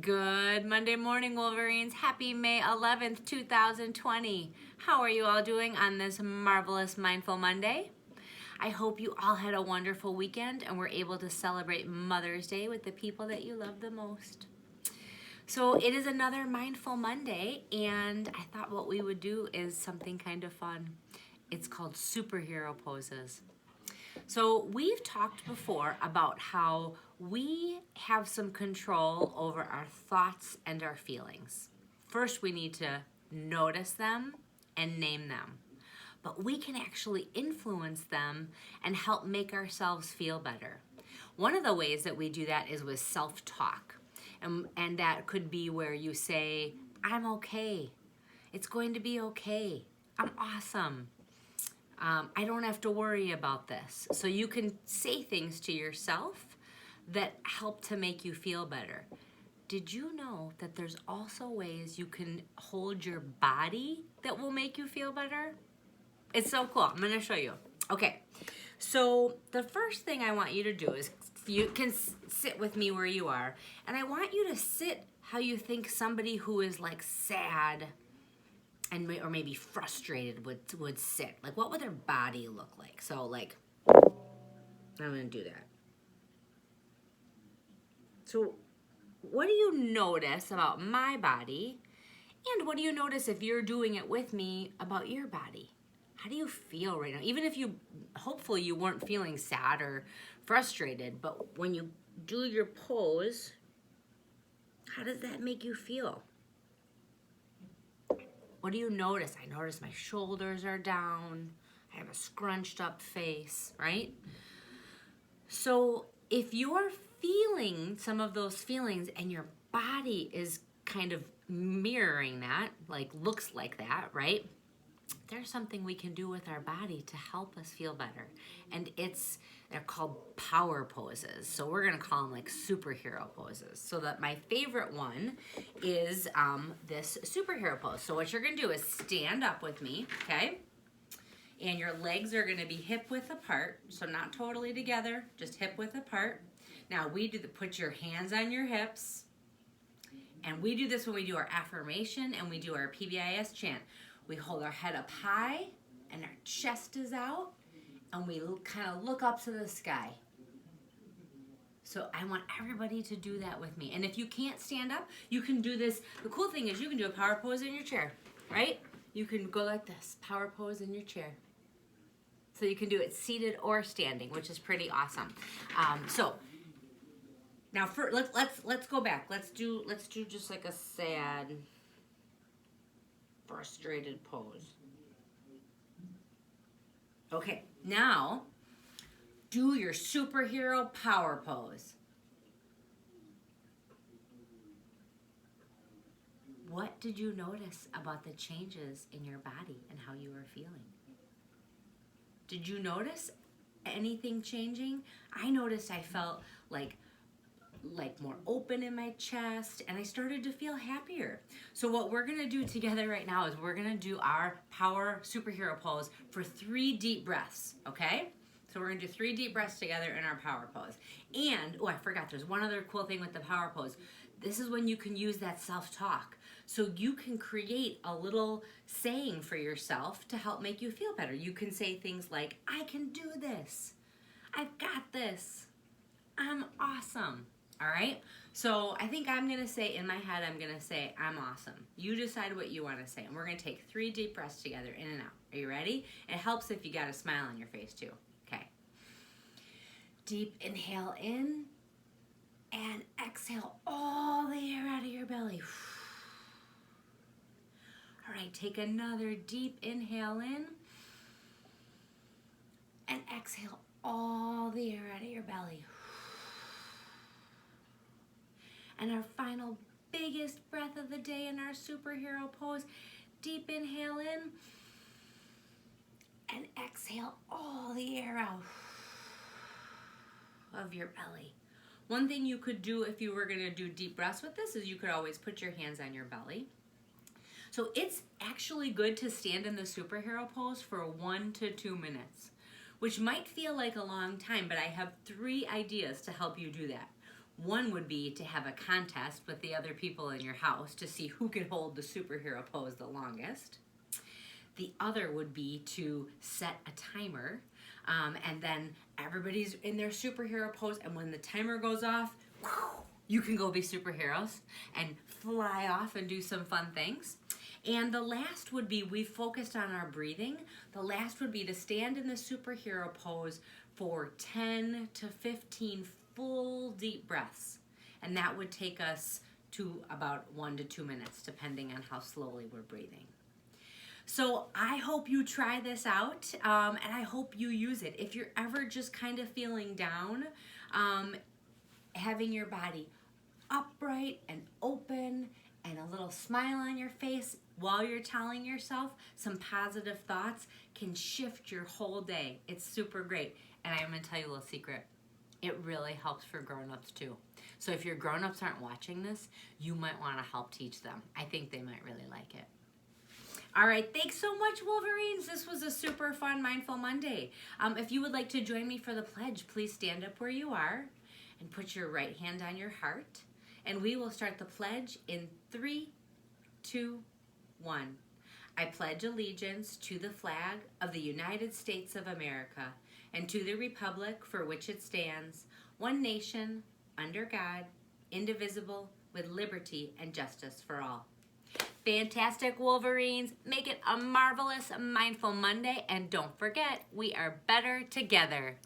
Good Monday morning, Wolverines. Happy May 11th, 2020. How are you all doing on this marvelous Mindful Monday? I hope you all had a wonderful weekend and were able to celebrate Mother's Day with the people that you love the most. So it is another Mindful Monday, and I thought what we would do is something kind of fun. It's called superhero poses. So we've talked before about how we have some control over our thoughts and our feelings. First, we need to notice them and name them. But we can actually influence them and help make ourselves feel better. One of the ways that we do that is with self-talk. And that could be where you say, I'm okay. It's going to be okay. I'm awesome. I don't have to worry about this. So you can say things to yourself that help to make you feel better. Did you know that there's also ways you can hold your body that will make you feel better? It's so cool. I'm going to show you. Okay, so the first thing I want you to do is you can sit with me where you are, and I want you to sit how you think somebody who is like sad and or maybe frustrated would sit. Like, what would their body look like? So, like, I'm gonna do that. So, what do you notice about my body? And what do you notice if you're doing it with me about your body? How do you feel right now? Even if hopefully you weren't feeling sad or frustrated, but when you do your pose, how does that make you feel? What do you notice? I notice my shoulders are down. I have a scrunched up face, right? So if you're feeling some of those feelings and your body is kind of mirroring that, like looks like that, right? There's something we can do with our body to help us feel better. And they're called power poses. So we're gonna call them like superhero poses. So that my favorite one is this superhero pose. So what you're gonna do is stand up with me, okay? And your legs are gonna be hip width apart. So not totally together, just hip width apart. Now put your hands on your hips. And we do this when we do our affirmation and we do our PBIS chant. We hold our head up high and our chest is out and we kind of look up to the sky. So I want everybody to do that with me. And if you can't stand up, you can do this. The cool thing is you can do a power pose in your chair, right? You can go like this, power pose in your chair. So you can do it seated or standing, which is pretty awesome. So now let's go back. Let's do just like a sad, frustrated pose. Okay, now do your superhero power pose. What did you notice about the changes in your body and how you were feeling? Did you notice anything changing? I noticed I felt like more open in my chest, and I started to feel happier. So what we're gonna do together right now is we're gonna do our power superhero pose for 3 deep breaths, okay? So we're gonna do 3 deep breaths together in our power pose. And, I forgot, there's one other cool thing with the power pose. This is when you can use that self-talk. So you can create a little saying for yourself to help make you feel better. You can say things like, I can do this. I've got this. I'm awesome. All right, so I think I'm gonna say, in my head, I'm gonna say, I'm awesome. You decide what you wanna say, and we're gonna take 3 deep breaths together, in and out. Are you ready? It helps if you got a smile on your face too. Okay. Deep inhale in, and exhale all the air out of your belly. All right, take another deep inhale in, and exhale all the air out of your belly. And our final biggest breath of the day in our superhero pose, deep inhale in and exhale all the air out of your belly. One thing you could do if you were gonna do deep breaths with this is you could always put your hands on your belly. So it's actually good to stand in the superhero pose for 1 to 2 minutes, which might feel like a long time, but I have 3 ideas to help you do that. One would be to have a contest with the other people in your house to see who can hold the superhero pose the longest. The other would be to set a timer, and then everybody's in their superhero pose, and when the timer goes off, you can go be superheroes and fly off and do some fun things. And the last would be, we focused on our breathing, the last would be to stand in the superhero pose for 10 to 15 full deep breaths. And that would take us to about 1 to 2 minutes, depending on how slowly we're breathing. So I hope you try this out, and I hope you use it. If you're ever just kind of feeling down, having your body upright and open and a little smile on your face while you're telling yourself some positive thoughts can shift your whole day. It's super great. And I'm going to tell you a little secret. It really helps for grown-ups too. So if your grown-ups aren't watching this, you might want to help teach them. I think they might really like it. All right, thanks so much, Wolverines. This was a super fun Mindful Monday. If you would like to join me for the pledge, please stand up where you are and put your right hand on your heart. And we will start the pledge in 3, 2, 1. I pledge allegiance to the flag of the United States of America and to the republic for which it stands, one nation, under God, indivisible, with liberty and justice for all. Fantastic, Wolverines. Make it a marvelous Mindful Monday, and don't forget, we are better together.